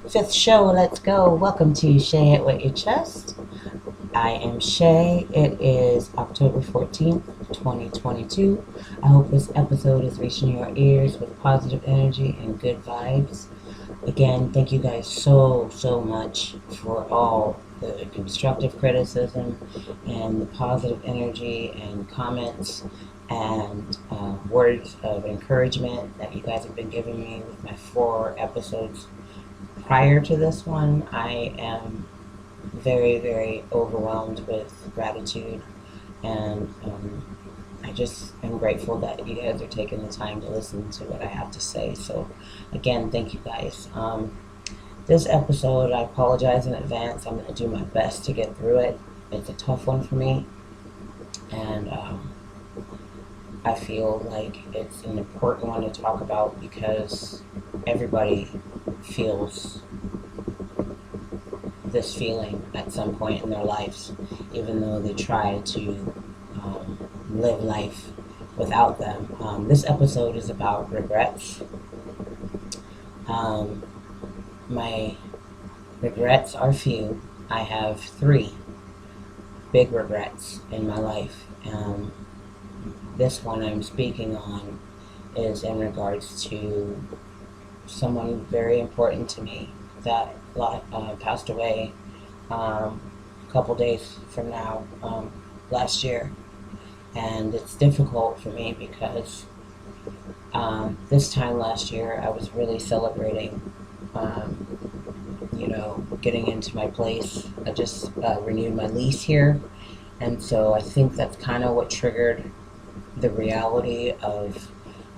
Fifth show, let's go. Welcome to Shay It With Your Chest. I am Shay. It is October 14th, 2022. I hope this episode is reaching your ears with positive energy and good vibes. Again, thank you guys so much for all the constructive criticism and the positive energy and comments and words of encouragement that you guys have been giving me with my 4 episodes prior to this one. I am very overwhelmed with gratitude, and I just am grateful that you guys are taking the time to listen to what I have to say. So again, thank you guys. This episode, I apologize in advance. I'm going to do my best to get through it. It's a tough one for me, and I feel like it's an important one to talk about because everybody feels this feeling at some point in their lives, even though they try to live life without them. This episode is about regrets. My regrets are few. I have 3 big regrets in my life. This one I'm speaking on is in regards to someone very important to me that passed away a couple days from now, last year. And it's difficult for me because this time last year I was really celebrating, getting into my place. I just renewed my lease here, and so I think that's kind of what triggered the reality of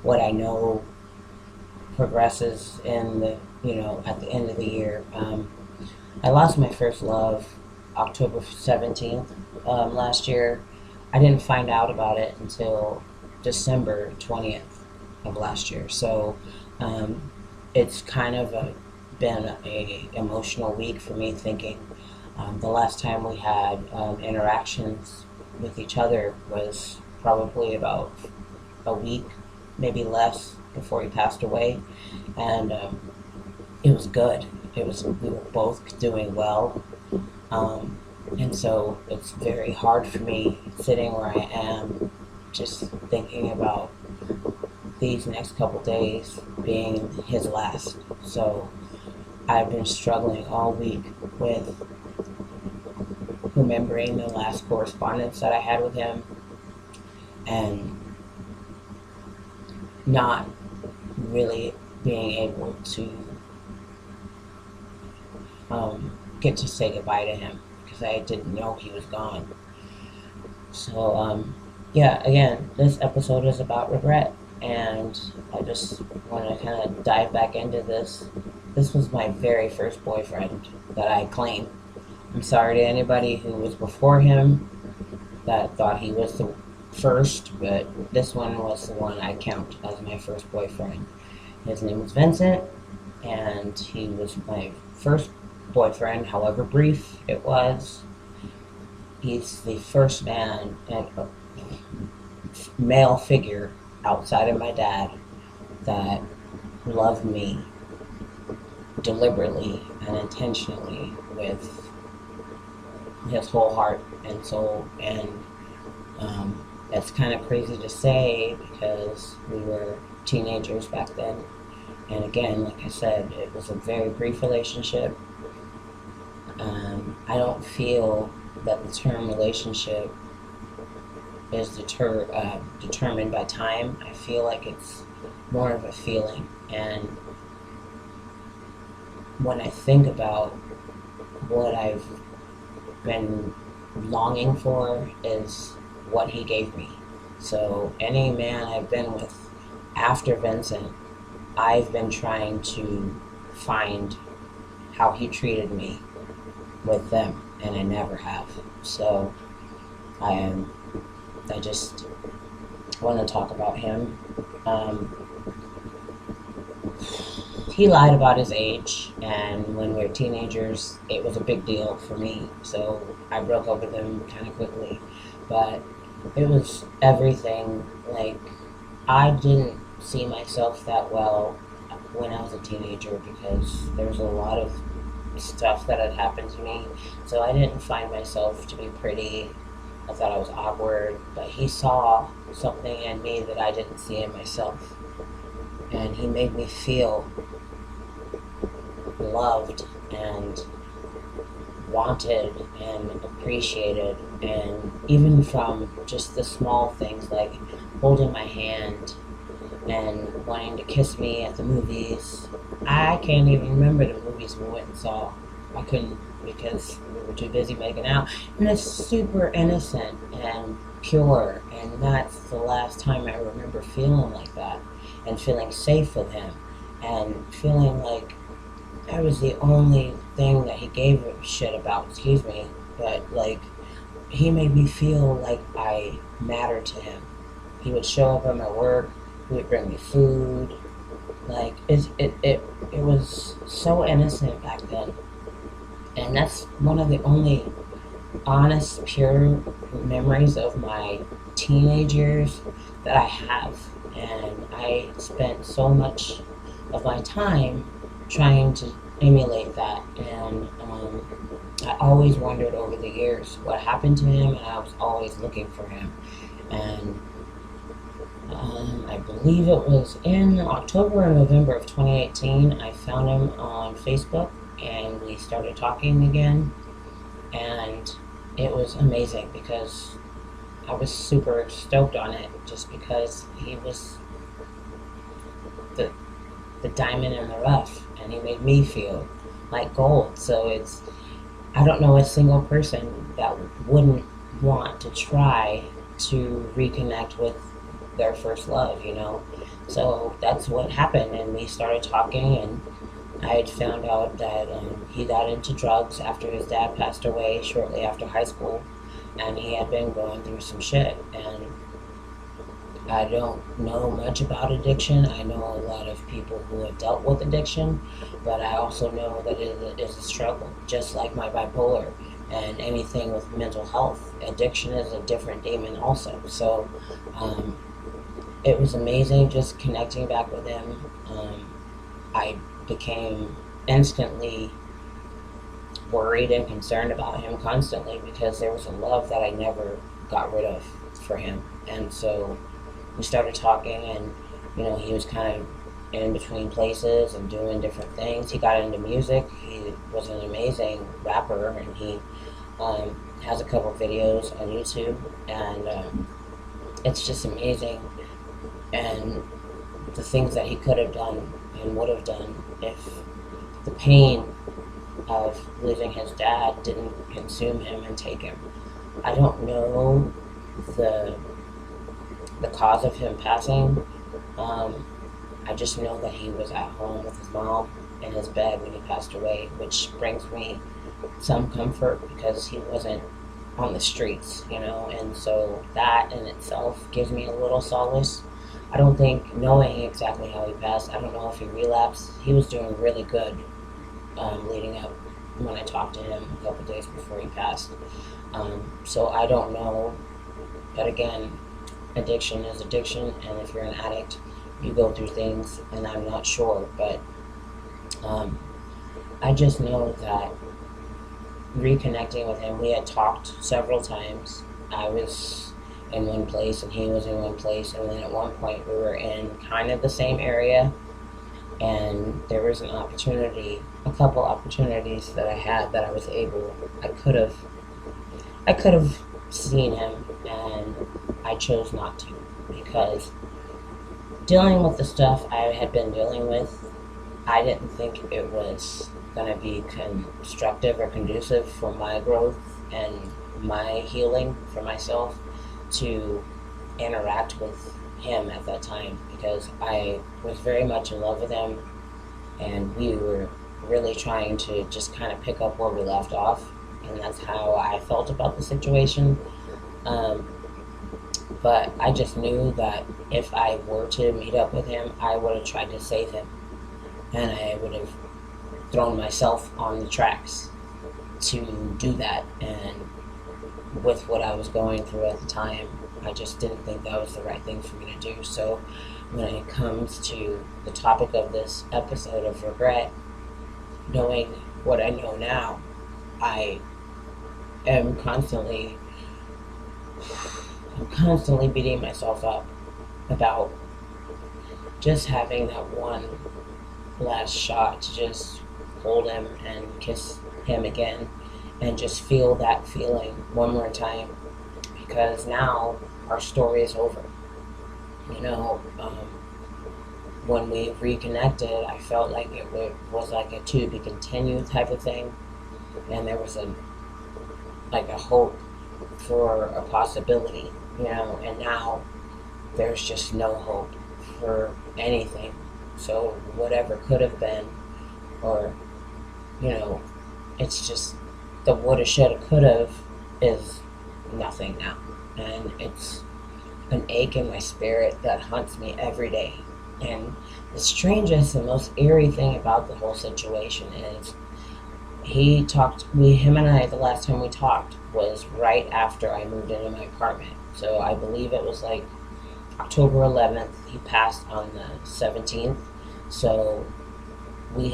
what I know progresses in the, at the end of the year. I lost my first love October 17th last year. I didn't find out about it until December 20th of last year. So it's kind of been a emotional week for me, thinking the last time we had interactions with each other was probably about a week, maybe less, before he passed away. And it was good. We were both doing well. And so it's very hard for me sitting where I am, just thinking about these next couple days being his last. So I've been struggling all week with remembering the last correspondence that I had with him and not really being able to get to say goodbye to him because I didn't know he was gone. So again, this episode is about regret, and I just want to kind of dive back into this. This was my very first boyfriend that I claim. I'm sorry to anybody who was before him that thought he was the first, but this one was the one I count as my first boyfriend. His name was Vincent, and he was my first boyfriend, however brief it was. He's the first man and male figure outside of my dad that loved me deliberately and intentionally with his whole heart and soul. And that's kind of crazy to say because we were teenagers back then. And again, like I said, it was a very brief relationship. I don't feel that the term relationship is determined by time. I feel like it's more of a feeling. And when I think about what I've been longing for is what he gave me. So any man I've been with after Vincent, I've been trying to find how he treated me with them, and I never have. So I just want to talk about him. He lied about his age, and when we were teenagers, it was a big deal for me. So I broke up with him kind of quickly. But it was everything. Like, I didn't see myself that well when I was a teenager because there was a lot of stuff that had happened to me. So I didn't find myself to be pretty. I thought I was awkward, but he saw something in me that I didn't see in myself. And he made me feel loved and wanted and appreciated, and even from just the small things like holding my hand and wanting to kiss me at the movies. I can't even remember the movies we went and saw. I couldn't because we were too busy making out. And it's super innocent and pure, and that's the last time I remember feeling like that and feeling safe with him and feeling like I was the only thing that he gave a shit about, excuse me, but like he made me feel like I mattered to him. He would show up at my work, he would bring me food. Like it was so innocent back then. And that's one of the only honest, pure memories of my teenage years that I have. And I spent so much of my time trying to emulate that. And I always wondered over the years what happened to him, and I was always looking for him. And I believe it was in October or November of 2018, I found him on Facebook, and we started talking again. And it was amazing because I was super stoked on it just because he was the diamond in the rough, and he made me feel like gold. So I don't know a single person that wouldn't want to try to reconnect with their first love, you know? So that's what happened, and we started talking, and I had found out that he got into drugs after his dad passed away shortly after high school, and he had been going through some shit. And I don't know much about addiction. I know a lot of people who have dealt with addiction, but I also know that it is a struggle, just like my bipolar and anything with mental health. Addiction is a different demon also. So it was amazing just connecting back with him. I became instantly worried and concerned about him constantly because there was a love that I never got rid of for him. And so we started talking, and he was kind of in between places and doing different things. He got into music. He was an amazing rapper, and he has a couple videos on YouTube, and it's just amazing. And the things that he could have done and would have done if the pain of losing his dad didn't consume him and take him. I don't know the cause of him passing. I just know that he was at home with his mom in his bed when he passed away, which brings me some comfort because he wasn't on the streets, and so that in itself gives me a little solace. I don't think, knowing exactly how he passed, I don't know if he relapsed. He was doing really good leading up when I talked to him a couple days before he passed. So I don't know, but again, addiction is addiction, and if you're an addict, you go through things, and I'm not sure, but I just know that reconnecting with him, we had talked several times. I was in one place and he was in one place, and then at one point we were in kind of the same area, and there was a couple opportunities that I had that I could have seen him, and I chose not to because dealing with the stuff I had been dealing with, I didn't think it was going to be constructive or conducive for my growth and my healing for myself to interact with him at that time, because I was very much in love with him, and we were really trying to just kind of pick up where we left off, and that's how I felt about the situation. But I just knew that if I were to meet up with him, I would have tried to save him, and I would have thrown myself on the tracks to do that. And with what I was going through at the time, I just didn't think that was the right thing for me to do. So when it comes to the topic of this episode of regret, knowing what I know now, I am constantly beating myself up about just having that one last shot to just hold him and kiss him again and just feel that feeling one more time, because now our story is over. You know, when we reconnected, I felt like was like a to be continued type of thing, and there was a hope for a possibility, you know, and now there's just no hope for anything. So whatever could have been, or, you know, it's just the woulda, shoulda, coulda is nothing now. And it's an ache in my spirit that haunts me every day. And the strangest and most eerie thing about the whole situation is him and I, the last time we talked was right after I moved into my apartment. So I believe it was like October 11th. He passed on the 17th. So we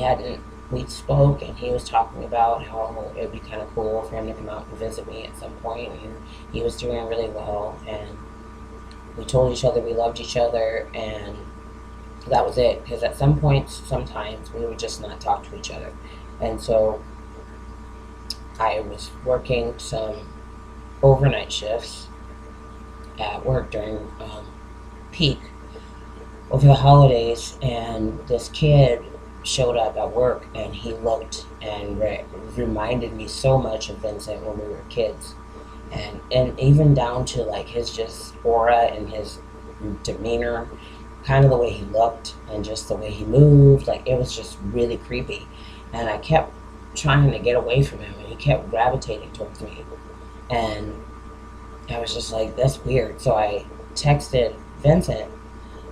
spoke, and he was talking about how it would be kind of cool for him to come out and visit me at some point, and he was doing really well, and we told each other we loved each other, and that was it, because at some points, sometimes, we would just not talk to each other. And so I was working some overnight shifts at work during peak over the holidays, and this kid showed up at work, and he looked and reminded me so much of Vincent when we were kids, and even down to like his just aura and his demeanor, kind of the way he looked and just the way he moved. Like, it was just really creepy, and I kept trying to get away from him, and he kept gravitating towards me, and I was just like, that's weird. So I texted Vincent.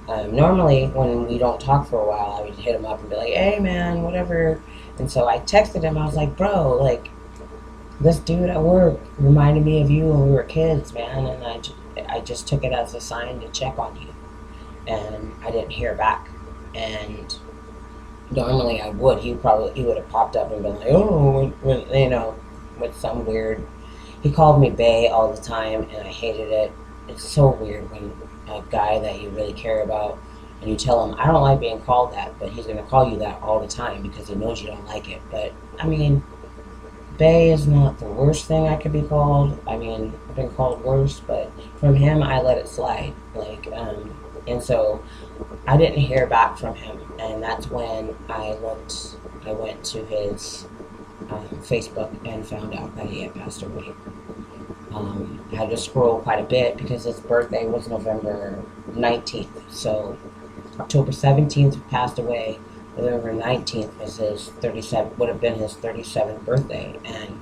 Normally, when we don't talk for a while, I would hit him up and be like, hey, man, whatever. And so I texted him. I was like, bro, like, this dude at work reminded me of you when we were kids, man. And I just took it as a sign to check on you. And I didn't hear back. And normally I would. He would have popped up and been like, oh, you know, with some weird. He called me bae all the time, and I hated it. It's so weird when a guy that you really care about, and you tell him, I don't like being called that, but he's going to call you that all the time because he knows you don't like it. But, I mean, bae is not the worst thing I could be called. I mean, I've been called worse, but from him, I let it slide. Like, and so I didn't hear back from him, and that's when I went to his Facebook and found out that he had passed away. I had to scroll quite a bit because his birthday was November 19th. So October 17th he passed away. November 19th would have been his 37th birthday. And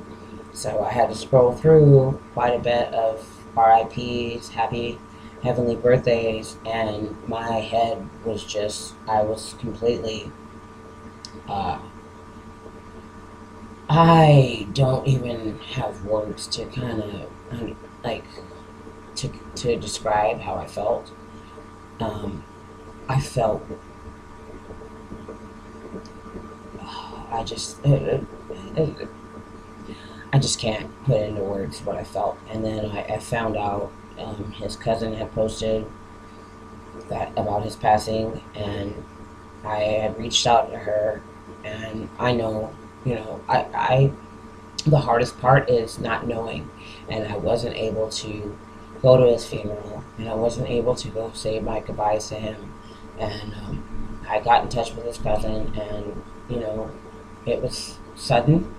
so I had to scroll through quite a bit of RIPs, happy heavenly birthdays, and my head was just, I was completely, I don't even have words to kind of like to describe how I felt. I felt, I just can't put into words what I felt. And then I found out his cousin had posted that about his passing, and I had reached out to her, and I know, you know, I the hardest part is not knowing, and I wasn't able to go to his funeral, and I wasn't able to go say my goodbyes to him, and I got in touch with his cousin, and, you know, it was sudden,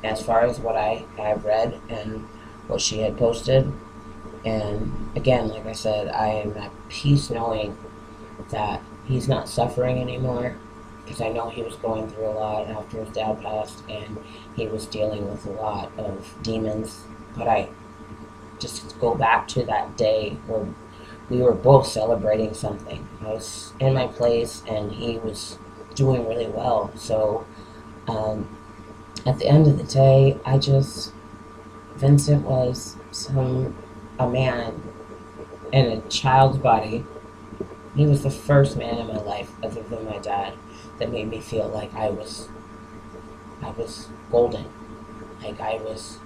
as far as what I've read and what she had posted, and again, like I said, I am at peace knowing that he's not suffering anymore, because I know he was going through a lot after his dad passed, and he was dealing with a lot of demons. But I just go back to that day where we were both celebrating something. I was in my place, and he was doing really well. So at the end of the day, Vincent was a man in a child's body He was the first man in my life, other than my dad, that made me feel like I was golden, like I was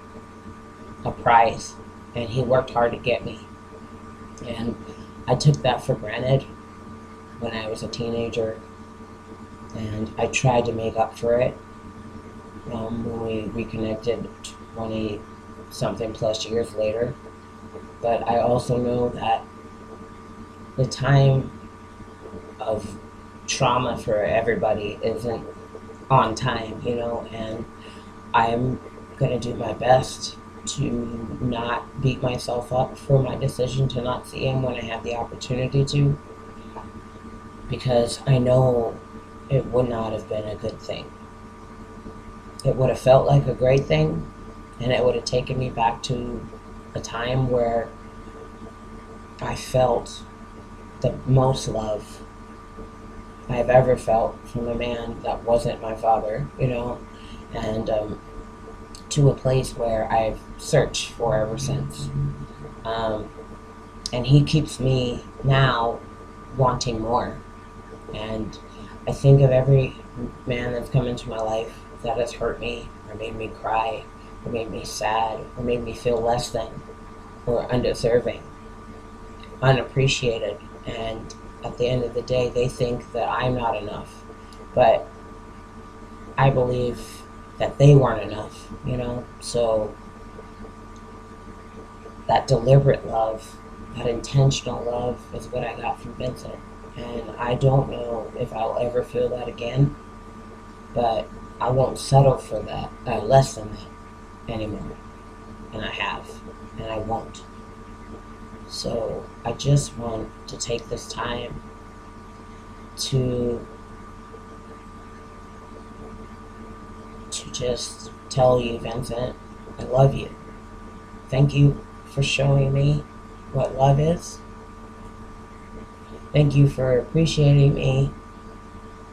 a prize, and he worked hard to get me. And I took that for granted when I was a teenager, and I tried to make up for it when we reconnected 20 something plus years later. But I also know that the time of trauma for everybody isn't on time, and I'm going to do my best to not beat myself up for my decision to not see him when I have the opportunity to, because I know it would not have been a good thing. It would have felt like a great thing, and it would have taken me back to a time where I felt the most love I've ever felt from a man that wasn't my father, and to a place where I've searched for ever since. And he keeps me now wanting more. And I think of every man that's come into my life that has hurt me, or made me cry, or made me sad, or made me feel less than, or undeserving, unappreciated. And at the end of the day, they think that I'm not enough. But I believe that they weren't enough, So that deliberate love, that intentional love is what I got from Vincent. And I don't know if I'll ever feel that again, but I won't settle for that, less than that anymore. And I have, and I won't. So I just want to take this time to just tell you, Vincent, I love you. Thank you for showing me what love is. Thank you for appreciating me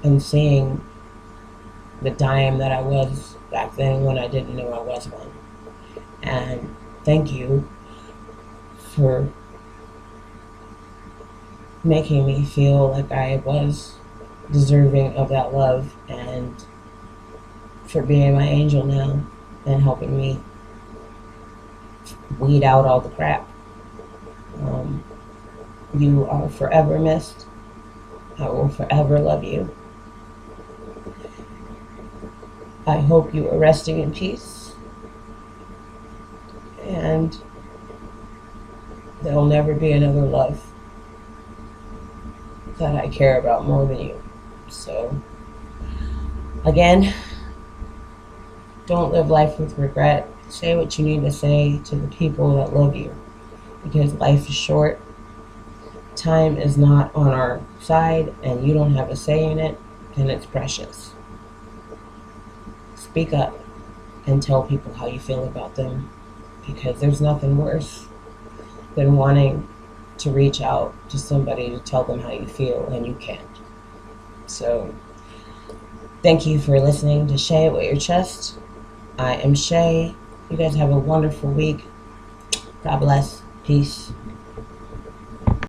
and seeing the dime that I was back then when I didn't know I was one. And thank you for making me feel like I was deserving of that love, and for being my angel now and helping me weed out all the crap. You are forever missed. I will forever love you. I hope you are resting in peace, and there'll never be another love that I care about more than you. So, again, don't live life with regret. Say what you need to say to the people that love you, because life is short. Time is not on our side, and you don't have a say in it, and it's precious. Speak up and tell people how you feel about them, because there's nothing worse than wanting to reach out to somebody to tell them how you feel and you can't. So, thank you for listening to Shay With Your Chest. I am Shay. You guys have a wonderful week. God bless. Peace.